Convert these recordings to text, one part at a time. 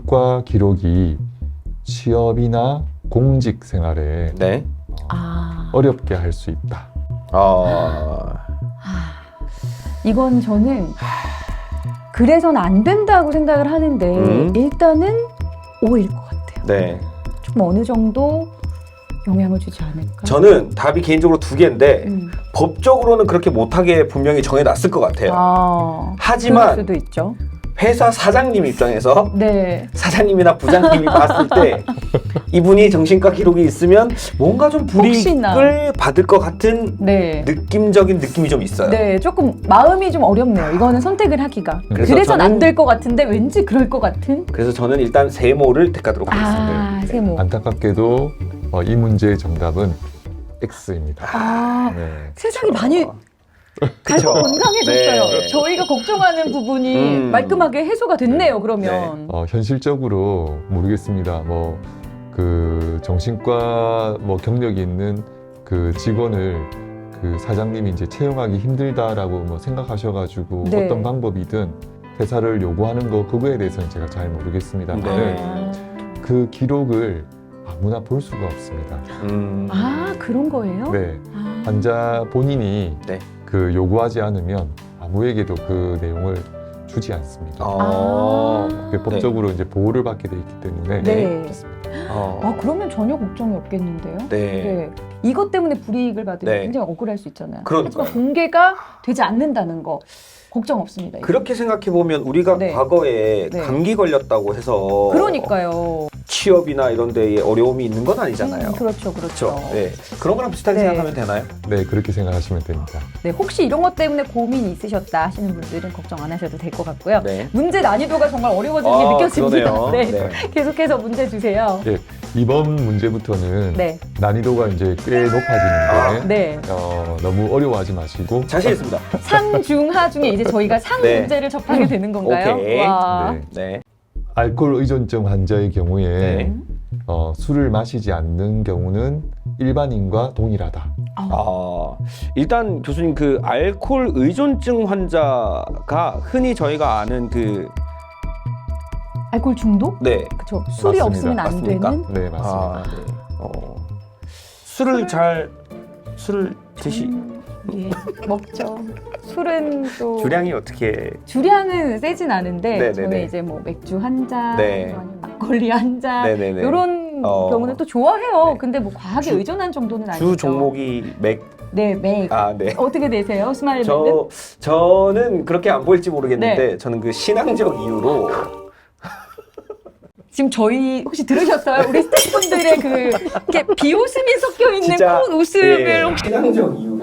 정신과 기록이 취업이나 공직 생활에 네. 어렵게 할 수 있다. 이건 저는 그래서는 안 된다고 생각을 하는데 일단은 O일 것 같아요. 네. 좀 어느 정도 영향을 주지 않을까? 저는 답이 개인적으로 두 개인데 법적으로는 그렇게 못하게 분명히 정해놨을 것 같아요. 그럴 하지만 수도 있죠. 회사 사장님 입장에서 네. 사장님이나 부장님이 봤을 때 이분이 정신과 기록이 있으면 뭔가 좀 불이익을 혹시나. 받을 것 같은 네. 느낌적인 느낌이 좀 있어요. 네, 조금 마음이 좀 어렵네요. 이거는 선택을 하기가. 그래서 그래서는 저는- 안 될 것 같은데 왠지 그럴 것 같은? 그래서 저는 일단 세모를 택하도록 하겠습니다. 세모. 안타깝게도 이 문제의 정답은 X입니다. 네. 세상이 많이 그쵸. 갈고 건강해졌어요. 네. 저희가 걱정하는 부분이 말끔하게 해소가 됐네요, 그러면. 현실적으로 모르겠습니다. 그 정신과 경력이 있는 그 직원을 그 사장님이 이제 채용하기 힘들다라고 생각하셔가지고 네. 어떤 방법이든 퇴사를 요구하는 그거에 대해서는 제가 잘 모르겠습니다만 그 기록을 아무나 볼 수가 없습니다. 그런 거예요? 네, 환자 본인이 네. 그 요구하지 않으면 아무에게도 그 내용을 주지 않습니다. 그게 법적으로 이제 보호를 받게 돼 있기 때문에 네. 그렇습니다. 그러면 전혀 걱정이 없겠는데요? 네. 이것 때문에 불이익을 받으면 네. 굉장히 억울할 수 있잖아요. 그러니까요. 하지만 공개가 되지 않는다는 거 걱정 없습니다. 이거. 그렇게 생각해 보면 우리가 네. 과거에 네. 감기 걸렸다고 해서 그러니까요. 취업이나 이런 데에 어려움이 있는 건 아니잖아요. 그렇죠, 그렇죠. 그렇죠. 네. 그런 거랑 비슷하게 네. 생각하면 되나요? 네, 그렇게 생각하시면 됩니다. 네, 혹시 이런 것 때문에 고민이 있으셨다 하시는 분들은 걱정 안 하셔도 될 것 같고요. 네. 문제 난이도가 정말 어려워지는 게 느껴집니다. 그러네요. 네. 네. 계속해서 문제 주세요. 네, 이번 문제부터는 네. 난이도가 이제 꽤 높아지는데 네. 너무 어려워하지 마시고 자신 있습니다. 상중하 중에 이제 저희가 상 네. 문제를 접하게 되는 건가요? 오케이. 와. 네. 네. 알코올 의존증 환자의 경우에 네. 술을 마시지 않는 경우는 일반인과 동일하다. 일단 교수님 그 알코올 의존증 환자가 흔히 저희가 아는 그 알코올 중독? 네. 그렇죠. 술이 맞습니다. 없으면 안 맞습니까? 되는. 네, 맞습니다. 네. 술을 드시 예, 먹죠. 술은 또 주량이 어떻게 주량은 세진 않은데 네네네. 저는 이제 뭐 맥주 한 잔, 네. 아니면 막걸리 한 잔, 네네네. 이런 경우는 또 좋아해요. 네. 근데 뭐 과하게 주- 의존한 정도는 아니죠. 주 종목이 맥 네, 맥. 네. 어떻게 되세요, 스마일맨은? 저는 그렇게 안 보일지 모르겠는데 네. 저는 그 신앙적 이유로 지금 저희 혹시 들으셨어요? 우리 스태프분들의 그 이렇게 비웃음이 섞여 있는 진짜 큰 웃음을 예, 혹시 신앙적 이유로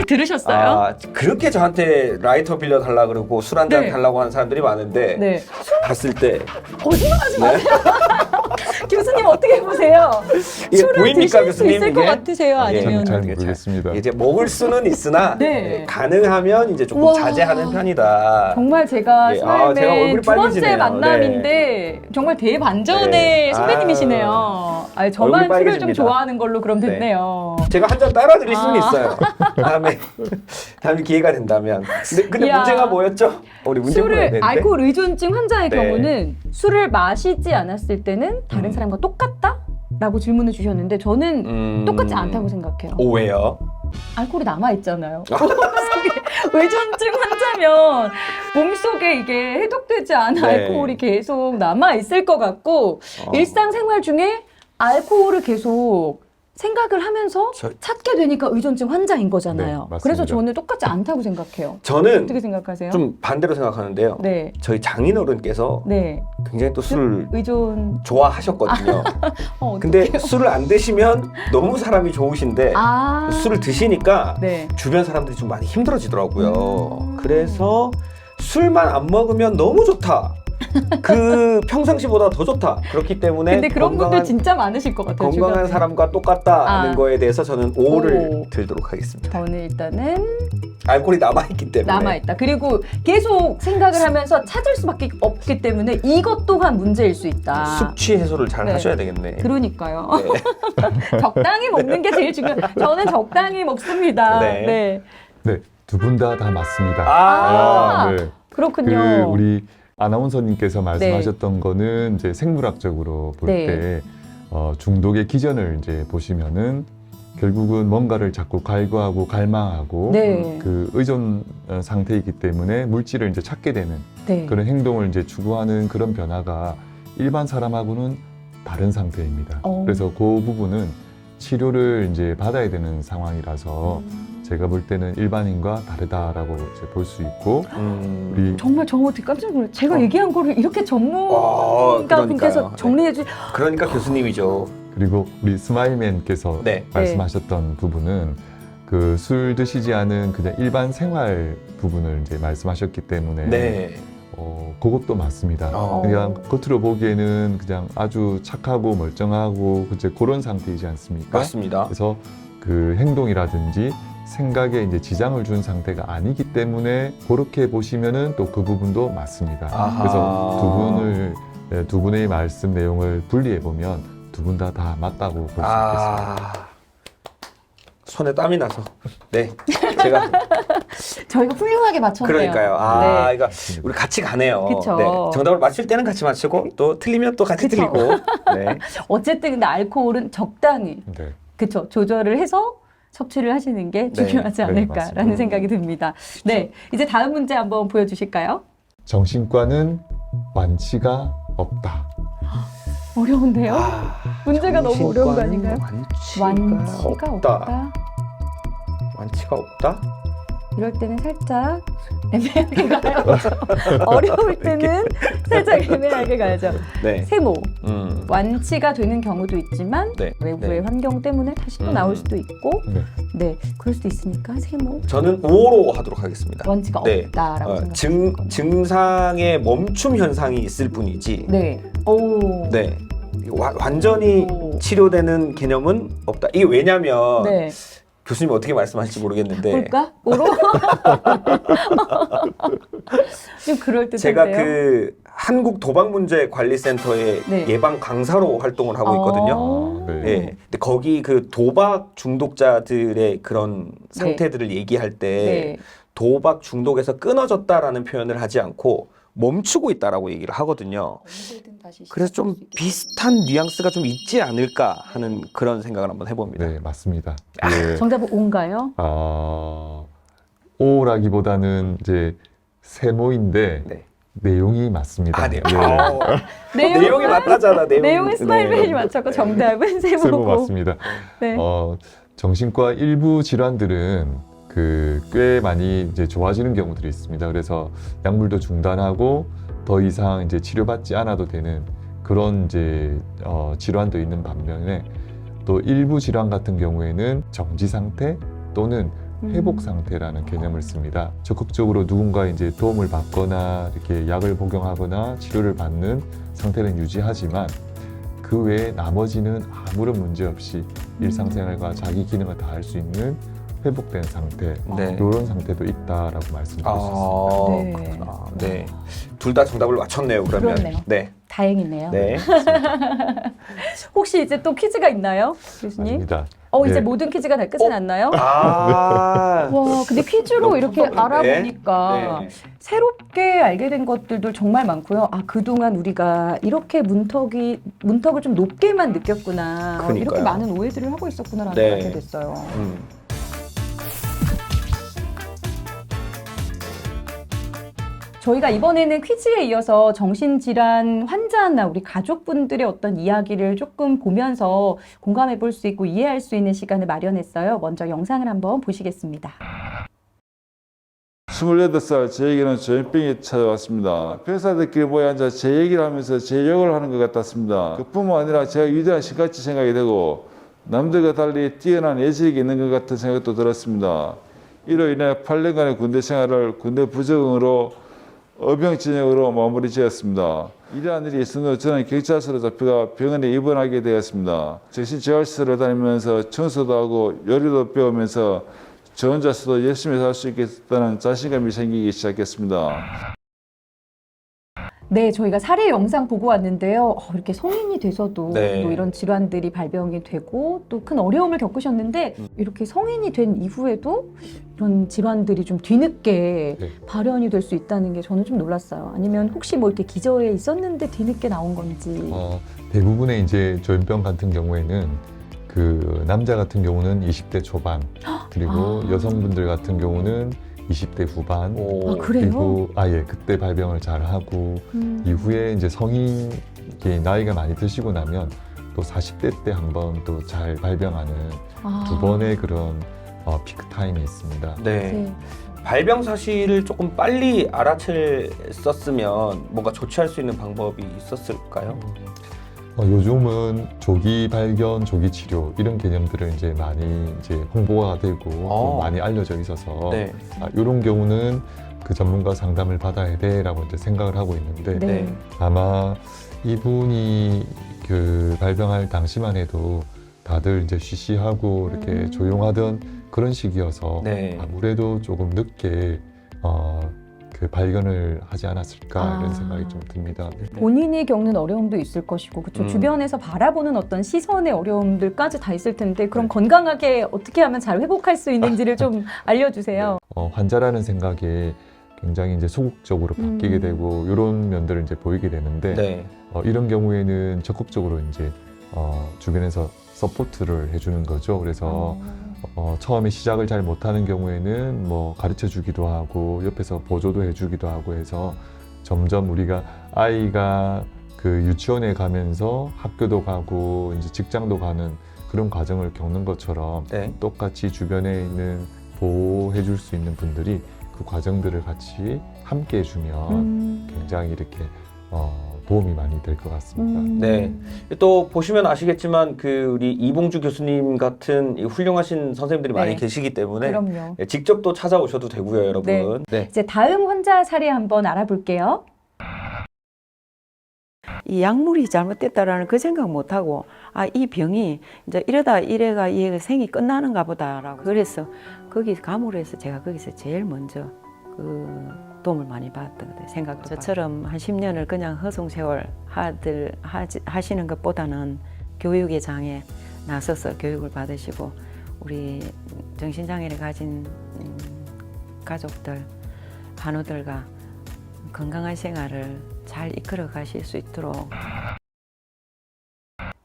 들으셨어요? 그렇게 저한테 라이터 빌려 달라 그러고 술 한 잔 네. 달라고 하는 사람들이 많은데 네. 봤을 때 거짓말하지 마세요. 교수님 어떻게 보세요? 이게 술을 보입니까, 드실 수 교수님, 있을 것 이게? 같으세요? 아니면 잘 이게 모르겠습니다. 이제 먹을 수는 있으나 네. 가능하면 이제 조금 우와. 자제하는 편이다. 정말 제가 예, 제가 스마일맨 얼굴이 두 번째 빨개지네요. 만남인데 정말 대반전의 네. 선배님이시네요. 저만 얼굴이 술을 좀 빨개집니다. 좋아하는 걸로 그럼 네. 됐네요. 제가 한 잔 따라 드릴 수는 있어요. 다음에 기회가 된다면. 근데 이야. 문제가 뭐였죠? 우리 문제 풀어야 술을 되는데. 알코올 의존증 환자의 네. 경우는 술을 마시지 않았을 때는 다른 사람과 똑같다? 라고 질문을 주셨는데 저는 똑같지 않다고 생각해요. 왜요? 알코올이 남아있잖아요. 몸속에 의존증 환자면 몸속에 이게 해독되지 않은 네. 알코올이 계속 남아있을 것 같고 일상생활 중에 알코올을 계속 생각을 하면서 찾게 되니까 의존증 환자인 거잖아요. 네, 맞습니다. 그래서 저는 똑같지 않다고 생각해요. 저는 어떻게 생각하세요? 좀 반대로 생각하는데요. 네. 저희 장인어른께서 네. 굉장히 또 술을 의존. 좋아하셨거든요. 어떡해요? 근데 술을 안 드시면 너무 사람이 좋으신데 술을 드시니까 네. 주변 사람들이 좀 많이 힘들어지더라고요. 그래서 술만 안 먹으면 너무 좋다. 그 평상시보다 더 좋다. 그렇기 때문에 근데 그런 분들 진짜 많으실 것 같아요. 건강한 주변에. 사람과 똑같다는 거에 대해서 저는 5를 오. 들도록 하겠습니다. 저는 일단은 알코올이 남아있기 때문에. 남아있다. 그리고 계속 생각을 하면서 찾을 수밖에 없기 때문에 이것 또한 문제일 수 있다. 숙취 해소를 잘 네. 하셔야 되겠네. 그러니까요. 네. 적당히 먹는 게 제일 중요해요. 저는 적당히 먹습니다. 네. 네. 네, 두 분 다 맞습니다. 아, 네. 그렇군요. 우리 아나운서님께서 말씀하셨던 거는 이제 생물학적으로 볼 네. 때 중독의 기전을 이제 보시면은 결국은 뭔가를 자꾸 갈구하고 갈망하고 네. 그 의존 상태이기 때문에 물질을 이제 찾게 되는 네. 그런 행동을 이제 추구하는 그런 변화가 일반 사람하고는 다른 상태입니다. 그래서 그 부분은 치료를 이제 받아야 되는 상황이라서 제가 볼 때는 일반인과 다르다라고 이제 볼 수 있고 우리 정말 저 어떻게 깜짝 놀랐어요. 제가 얘기한 거를 이렇게 그러니까요. 전문가분께서 정리해 주. 그러니까 교수님이죠. 그리고 우리 스마일맨께서 네. 말씀하셨던 부분은 그 술 드시지 않은 그냥 일반 생활 부분을 이제 말씀하셨기 때문에 네. 그것도 맞습니다. 그냥 겉으로 보기에는 그냥 아주 착하고 멀쩡하고 이제 그런 상태이지 않습니까? 맞습니다. 그래서 그 행동이라든지 생각에 이제 지장을 준 상태가 아니기 때문에 그렇게 보시면은 또 그 부분도 맞습니다. 아하. 그래서 두 분의 말씀 내용을 분리해 보면 두 분 다 맞다고 볼 수 있겠습니다. 손에 땀이 나서. 네. 제가 저희가 훌륭하게 맞췄네요. 그러니까요. 네. 이거 우리 같이 가네요. 그쵸. 네. 정답을 맞출 때는 같이 맞추고 또 틀리면 또 같이 그쵸. 틀리고. 네. 어쨌든 근데 알코올은 적당히 네. 그쵸 조절을 해서 섭취를 하시는 게 중요하지 네, 않을까라는 맞습니다. 생각이 듭니다. 네, 이제 다음 문제 한번 보여주실까요? 정신과는 완치가 없다. 어려운데요? 문제가 너무 어려운 거 아닌가요? 완치가 없다. 완치가 없다? 이럴 때는 살짝 애매하게 가야죠. 어려울 때는 살짝 애매하게 가야죠. 네. 세모. 완치가 되는 경우도 있지만 네. 외부의 네. 환경 때문에 다시 또 나올 수도 있고 네. 네, 그럴 수도 있으니까 세모. 저는 5로 하도록 하겠습니다. 완치가 네. 없다라고 생각하시는 거네요. 증상의 멈춤 현상이 있을 뿐이지. 네. 오. 네. 완전히 오. 치료되는 개념은 없다. 이게 왜냐면 네. 교수님이 어떻게 말씀하실지 모르겠는데 볼까? 오로? 좀 그럴 듯한데요. 제가 그 한국 도박문제관리센터의 네. 예방 강사로 활동을 하고 있거든요. 네. 예. 근데 거기 그 도박 중독자들의 그런 네. 상태들을 얘기할 때 네. 도박 중독에서 끊어졌다라는 표현을 하지 않고 멈추고 있다라고 얘기를 하거든요. 그래서 좀 비슷한 뉘앙스가 좀 있지 않을까 하는 그런 생각을 한번 해봅니다. 네, 맞습니다. 예, 정답은 O인가요? O라기보다는 이제 세모인데 네. 내용이 맞습니다. 네. 내용이 맞다잖아. 내용은 스마일맨이 맞췄고 정답은 세모 세모고. 맞습니다. 네. 정신과 일부 질환들은 꽤 많이 이제 좋아지는 경우들이 있습니다. 그래서 약물도 중단하고 더 이상 이제 치료받지 않아도 되는 그런 이제 질환도 있는 반면에 또 일부 질환 같은 경우에는 정지 상태 또는 회복 상태라는 개념을 씁니다. 적극적으로 누군가의 이제 도움을 받거나 이렇게 약을 복용하거나 치료를 받는 상태는 유지하지만 그 외에 나머지는 아무런 문제 없이 일상생활과 자기 기능을 다 할 수 있는 회복된 상태, 네. 이런 상태도 있다라고 말씀드릴 수 있습니다. 네. 그렇구나. 네. 둘 다 정답을 맞췄네요. 그러면. 그렇네요. 네. 다행이네요. 네. 혹시 이제 또 퀴즈가 있나요, 교수님? 아닙니다. 이제 네. 모든 퀴즈가 다 끝이 났나요? 아. 와, 근데 퀴즈로 이렇게 알아보니까 네. 새롭게 알게 된 것들도 정말 많고요. 그동안 우리가 이렇게 문턱을 좀 높게만 느꼈구나. 그러니까요. 이렇게 많은 오해들을 하고 있었구나라는 네. 걸 알게 됐어요. 저희가 이번에는 퀴즈에 이어서 정신질환 환자나 우리 가족분들의 어떤 이야기를 조금 보면서 공감해 볼 수 있고 이해할 수 있는 시간을 마련했어요. 먼저 영상을 한번 보시겠습니다. 28살 저에게는 조현병이 찾아왔습니다. 병사들끼리 모여 앉아 제 얘기를 하면서 제 욕을 하는 것 같았습니다. 그뿐만 아니라 제가 위대한 신같이 생각이 되고 남들과 달리 뛰어난 예술이 있는 것 같은 생각도 들었습니다. 이로 인해 8년간의 군대 생활을 군대 부적응으로 어병진역으로 마무리 지었습니다. 이러한 일이 있은 후 저는 경찰서로 잡혀가 병원에 입원하게 되었습니다. 정신재활시설을 다니면서 청소도 하고 요리도 배우면서 저 혼자서도 열심히 살 수 있겠다는 자신감이 생기기 시작했습니다. 네, 저희가 사례 영상 보고 왔는데요. 이렇게 성인이 돼서도 네. 또 이런 질환들이 발병이 되고 또 큰 어려움을 겪으셨는데 이렇게 성인이 된 이후에도 이런 질환들이 좀 뒤늦게 네. 발현이 될 수 있다는 게 저는 좀 놀랐어요. 아니면 혹시 뭐 이렇게 기저에 있었는데 뒤늦게 나온 건지. 대부분의 이제 조현병 같은 경우에는 그 남자 같은 경우는 20대 초반, 그리고 아. 여성분들 같은 경우는 20대 후반, 오. 아, 그래요? 그리고 그때 발병을 잘 하고 이후에 이제 성인 이렇게 나이가 많이 드시고 나면 또 40대 때 한 번 또 잘 발병하는 두 번의 그런 피크 타임이 있습니다. 네. 네. 발병 사실을 조금 빨리 알아챘었으면 뭔가 조치할 수 있는 방법이 있었을까요? 요즘은 조기 발견, 조기 치료 이런 개념들을 이제 많이 이제 홍보가 되고 또 많이 알려져 있어서 네. 이런 경우는 그 전문가 상담을 받아야 돼라고 이제 생각을 하고 있는데 네. 아마 이분이 그 발병할 당시만 해도 다들 이제 쉬쉬하고 이렇게 조용하던 그런 시기여서 네. 아무래도 조금 늦게 그 발견을 하지 않았을까 이런 생각이 좀 듭니다. 본인이 겪는 어려움도 있을 것이고, 그렇죠. 주변에서 바라보는 어떤 시선의 어려움들까지 다 있을 텐데, 그럼 건강하게 어떻게 하면 잘 회복할 수 있는지를 좀 알려주세요. 환자라는 생각에 굉장히 이제 소극적으로 바뀌게 되고 이런 면들을 이제 보이게 되는데 네. 이런 경우에는 적극적으로 이제 주변에서 서포트를 해주는 거죠. 그래서 처음에 시작을 잘 못하는 경우에는 뭐 가르쳐 주기도 하고 옆에서 보조도 해주기도 하고 해서 점점 우리가 아이가 그 유치원에 가면서 학교도 가고 이제 직장도 가는 그런 과정을 겪는 것처럼 네. 똑같이 주변에 있는 보호해 줄 수 있는 분들이 그 과정들을 같이 함께 해주면 굉장히 이렇게 도움이 많이 될 것 같습니다. 네. 또 보시면 아시겠지만 그 우리 이봉주 교수님 같은 이 훌륭하신 선생님들이 네. 많이 계시기 때문에 그럼요. 직접 또 찾아오셔도 되고요, 여러분. 네. 이제 다음 환자 사례 한번 알아볼게요. 이 약물이 잘못됐다라는 그 생각 못 하고 이 병이 이제 이러다 이래가 이 생이 끝나는가 보다라고 그래서 거기 가물에서 제가 거기서 제일 먼저 그 도움을 많이 받았던 것 같아요. 생각도 저처럼 한 10년을 그냥 허송세월 하시는 것보다는 교육의 장에 나서서 교육을 받으시고 우리 정신장애를 가진 가족들, 한우들과 건강한 생활을 잘 이끌어 가실 수 있도록.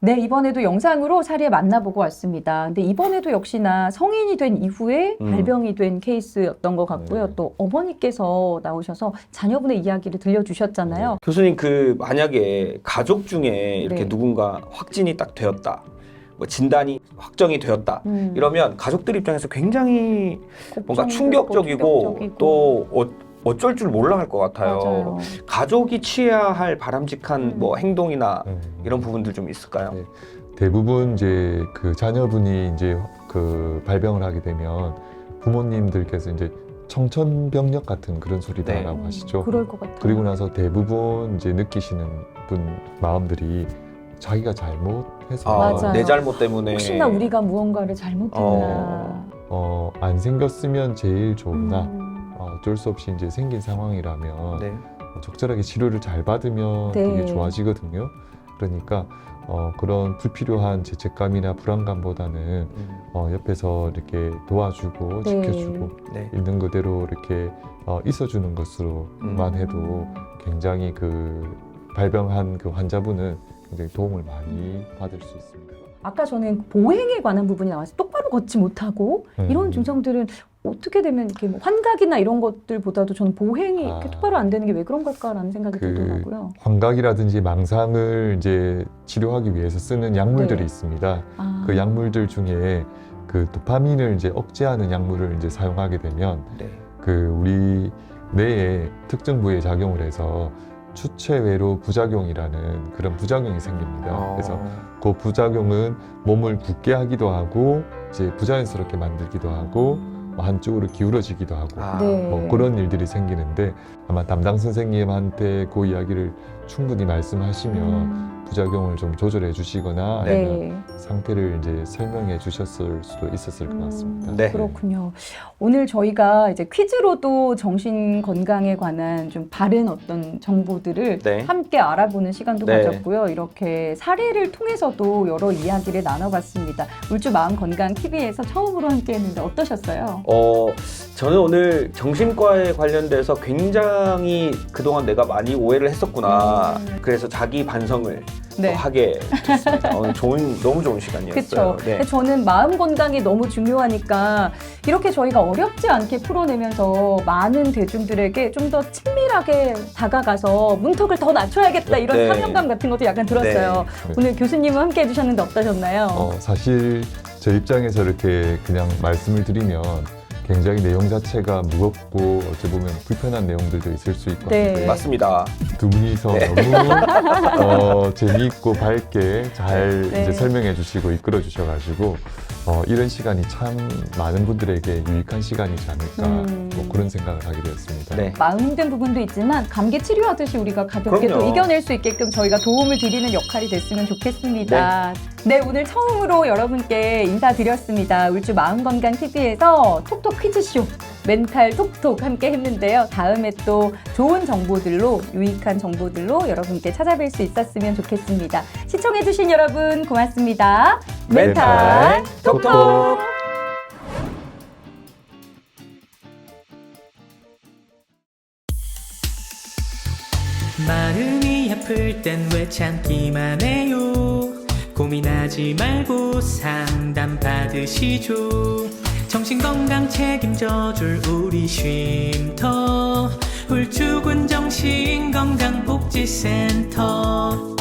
네, 이번에도 영상으로 사례 만나보고 왔습니다. 근데 이번에도 역시나 성인이 된 이후에 발병이 된 케이스였던 것 같고요. 네. 또 어머니께서 나오셔서 자녀분의 이야기를 들려주셨잖아요. 교수님 그 만약에 가족 중에 이렇게 네. 누군가 확진이 딱 되었다. 뭐 진단이 확정이 되었다. 이러면 가족들 입장에서 굉장히 뭔가 충격적이고 또 어쩔 줄 몰라 할 것 같아요. 맞아요. 가족이 취해야 할 바람직한 뭐 행동이나 이런 부분들 좀 있을까요? 네. 대부분 이제 그 자녀분이 이제 그 발병을 하게 되면 부모님들께서 이제 청천벽력 같은 그런 소리다라고 하시죠. 그럴 것 같아요. 그리고 나서 대부분 이제 느끼시는 분 마음들이 자기가 잘못해서 맞아요. 내 잘못 때문에 혹시나 우리가 무언가를 잘못했나. 안 생겼으면 제일 좋으나 어쩔 수 없이 이제 생긴 상황이라면 네. 적절하게 치료를 잘 받으면 네. 되게 좋아지거든요. 그러니까 그런 불필요한 죄책감이나 불안감보다는 옆에서 이렇게 도와주고 네. 지켜주고 네. 있는 그대로 이렇게 있어주는 것으로만 해도 굉장히 그 발병한 그 환자분은 굉장히 도움을 많이 받을 수 있습니다. 아까 저는 보행에 관한 부분이 나와서 똑바로 걷지 못하고 이런 증상들은 어떻게 되면 이렇게 뭐 환각이나 이런 것들보다도 저는 보행이 이렇게 똑바로 안 되는 게 왜 그런 걸까라는 생각이 들더라고요. 환각이라든지 망상을 이제 치료하기 위해서 쓰는 약물들이 네. 있습니다. 그 약물들 중에 그 도파민을 이제 억제하는 약물을 이제 사용하게 되면 네. 그 우리 뇌의 특정 부위에 작용을 해서 추체외로 부작용이라는 그런 부작용이 생깁니다. 그래서 그 부작용은 몸을 굳게 하기도 하고 이제 부자연스럽게 만들기도 하고 한쪽으로 기울어지기도 하고 네. 뭐 그런 일들이 생기는데 아마 담당 선생님한테 그 이야기를 충분히 말씀하시면 부작용을 좀 조절해 주시거나 아니면 네. 상태를 이제 설명해 주셨을 수도 있었을 것 같습니다. 네. 그렇군요. 오늘 저희가 이제 퀴즈로도 정신 건강에 관한 좀 바른 어떤 정보들을 네. 함께 알아보는 시간도 네. 가졌고요. 이렇게 사례를 통해서도 여러 이야기를 나눠봤습니다. 울주 마음 건강 TV에서 처음으로 함께했는데 어떠셨어요? 저는 오늘 정신과에 관련돼서 굉장히 그동안 내가 많이 오해를 했었구나. 그래서 자기 반성을 네. 또 하게 됐습니다. 너무 좋은 시간이었어요. 그렇죠. 저는 마음 건강이 너무 중요하니까 이렇게 저희가 어렵지 않게 풀어내면서 많은 대중들에게 좀 더 친밀하게 다가가서 문턱을 더 낮춰야겠다 이런 네. 사명감 같은 것도 약간 들었어요. 네. 오늘 교수님은 함께 해주셨는데 어떠셨나요? 사실 저 입장에서 이렇게 그냥 말씀을 드리면 굉장히 내용 자체가 무겁고 어찌 보면 불편한 내용들도 있을 수 있고 네. 한데 맞습니다. 두 분이서 너무 재미있고 밝게 잘 네. 이제 설명해 주시고 이끌어 주셔가지고 이런 시간이 참 많은 분들에게 유익한 시간이지 않을까 뭐 그런 생각을 하게 되었습니다. 네. 마음 힘든 부분도 있지만 감기 치료하듯이 우리가 가볍게 또 그럼요. 이겨낼 수 있게끔 저희가 도움을 드리는 역할이 됐으면 좋겠습니다. 네, 오늘 처음으로 여러분께 인사드렸습니다. 울주 마음건강TV에서 톡톡 퀴즈쇼 멘탈 톡톡 함께 했는데요. 다음에 또 좋은 정보들로 유익한 정보들로 여러분께 찾아뵐 수 있었으면 좋겠습니다. 시청해주신 여러분 고맙습니다. 멘탈 톡톡. 마음이 아플 땐 왜 참기만 해요. 고민하지 말고 상담 받으시죠. 정신건강 책임져줄 우리 쉼터 울주군 정신건강복지센터.